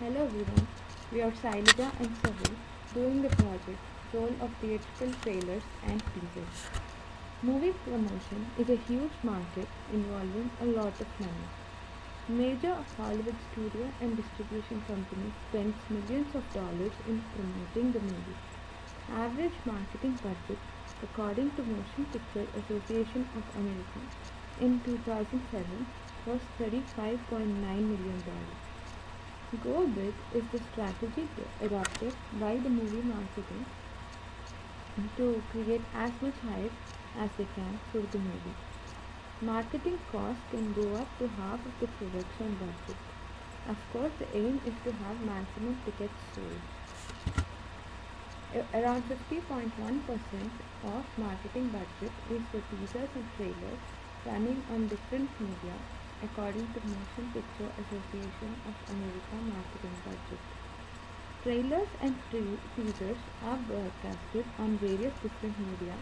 Hello everyone, we are Sailaja and Sahil doing the project Role of Theatrical Trailers and Teasers. Movie promotion is a huge market involving a lot of money. Major Hollywood studio and distribution companies spend millions of dollars in promoting the movie. Average marketing budget, according to Motion Picture Association of America, in 2007 was $35.9 million. Go big is the strategy adopted by the movie marketing to create as much hype as they can for the movie. Marketing costs can go up to half of the production budget. Of course, the aim is to have maximum tickets sold. Around 50.1% of marketing budget is for teasers and trailers running on different media according to Motion Picture Association of America marketing budget. Trailers and teasers are broadcasted on various different media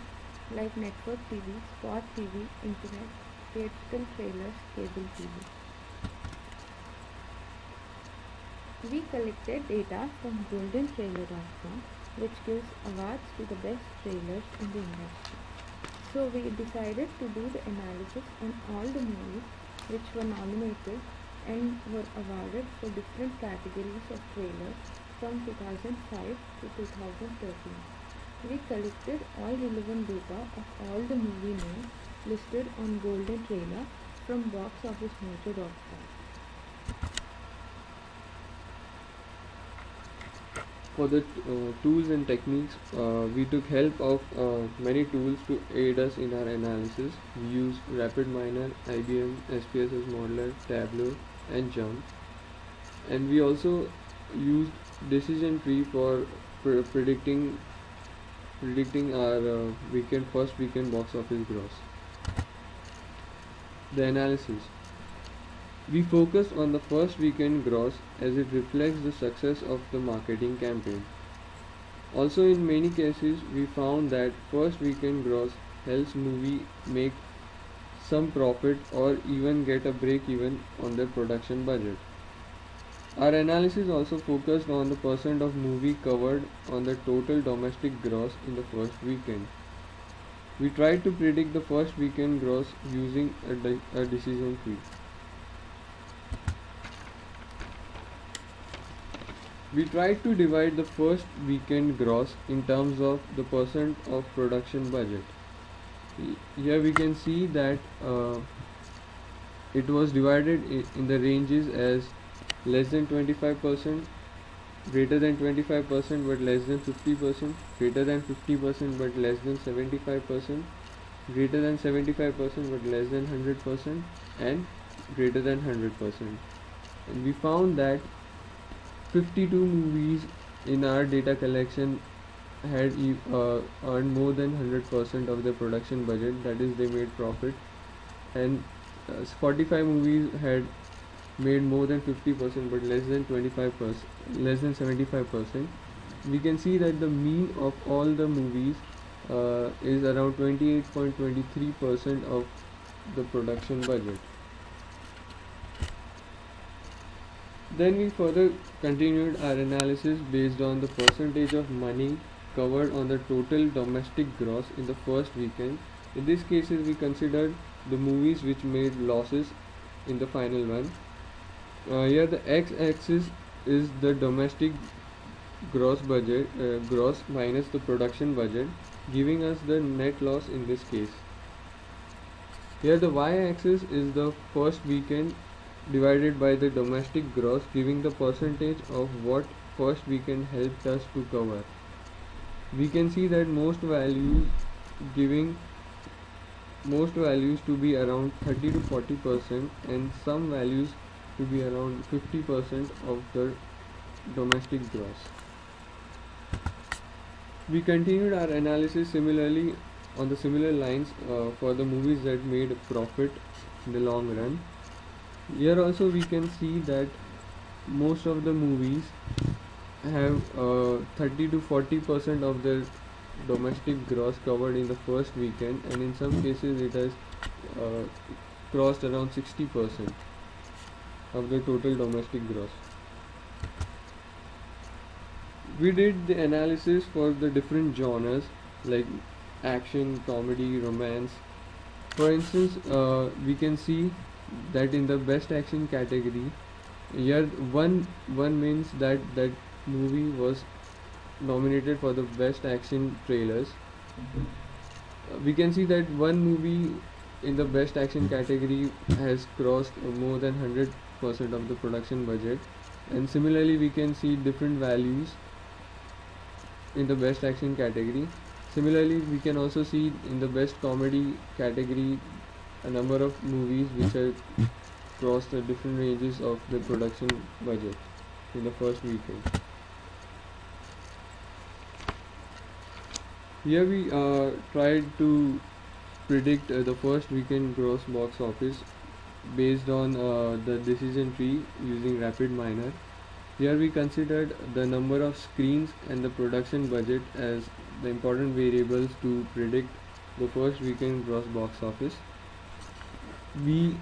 like network TV, spot TV, internet, theatrical trailers, cable TV. We collected data from goldentrailer.com which gives awards to the best trailers in the industry. So we decided to do the analysis on all the movies which were nominated and were awarded for different categories of trailers from 2005 to 2013. We collected all relevant data of all the movie names listed on Golden Trailer from boxofficemojo.com. For the tools and techniques, we took help of many tools to aid us in our analysis. We used RapidMiner, IBM, SPSS Modeler, Tableau, and Jump. And we also used decision tree for predicting our first weekend box office gross. The analysis. We focus on the first weekend gross as it reflects the success of the marketing campaign. Also, in many cases, we found that first weekend gross helps movie make some profit or even get a break even on their production budget. Our analysis also focused on the percent of movie covered on the total domestic gross in the first weekend. We tried to predict the first weekend gross using a decision tree. We tried to divide the first weekend gross in terms of the percent of production budget. Here we can see that it was divided in the ranges as less than 25%, greater than 25% but less than 50%, greater than 50% but less than 75%, greater than 75% but less than 100%, and greater than 100%. And we found that 52 movies in our data collection had earned more than 100% of their production budget, that is, they made profit, and 45 movies had made more than 50% but less than 25%, less than 75%. We can see that the mean of all the movies is around 28.23% of the production budget. Then we further continued our analysis based on the percentage of money covered on the total domestic gross in the first weekend. In this case, we considered the movies which made losses in the final one. Here the x-axis is the domestic gross budget, gross minus the production budget, giving us the net loss in this case. Here the y-axis is the first weekend divided by the domestic gross, giving the percentage of what first weekend helped us to cover. We can see that most values to be around 30 to 40% and some values to be around 50% of the domestic gross. We continued our analysis similarly on the similar lines for the movies that made a profit in the long run. Here also we can see that most of the movies have 30 to 40% of their domestic gross covered in the first weekend, and in some cases it has crossed around 60% of the total domestic gross. We did the analysis for the different genres like action, comedy, romance. For instance, we can see that in the best action category, here one means that movie was nominated for the best action trailers. We can see that one movie in the best action category has crossed more than 100% of the production budget, and similarly we can see different values in the best action category. Similarly, we can also see in the best comedy category a number of movies which have crossed the different ranges of the production budget in the first weekend. Here we tried to predict the first weekend gross box office based on the decision tree using rapid miner. Here we considered the number of screens and the production budget as the important variables to predict the first weekend gross box office. We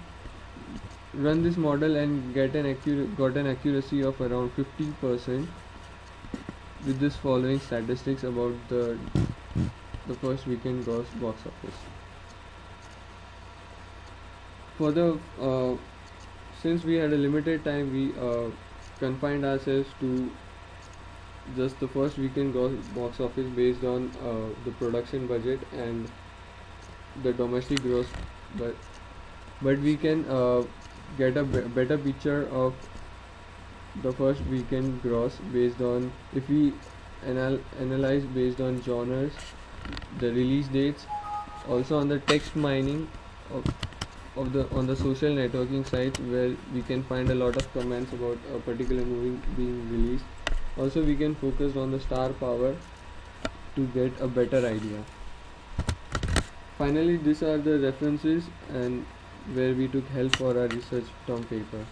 run this model and got an accuracy of around 50% with this following statistics about the first weekend gross box office. For the since we had a limited time, we confined ourselves to just the first weekend gross box office based on the production budget and the domestic gross, but we can get a better picture of the first weekend gross based on if we analyze based on genres, the release dates, also on the text mining of the on the social networking sites where we can find a lot of comments about a particular movie being released. Also, we can focus on the star power to get a better idea. Finally, these are the references and where we took help for our research term paper.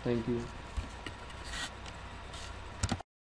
Thank you.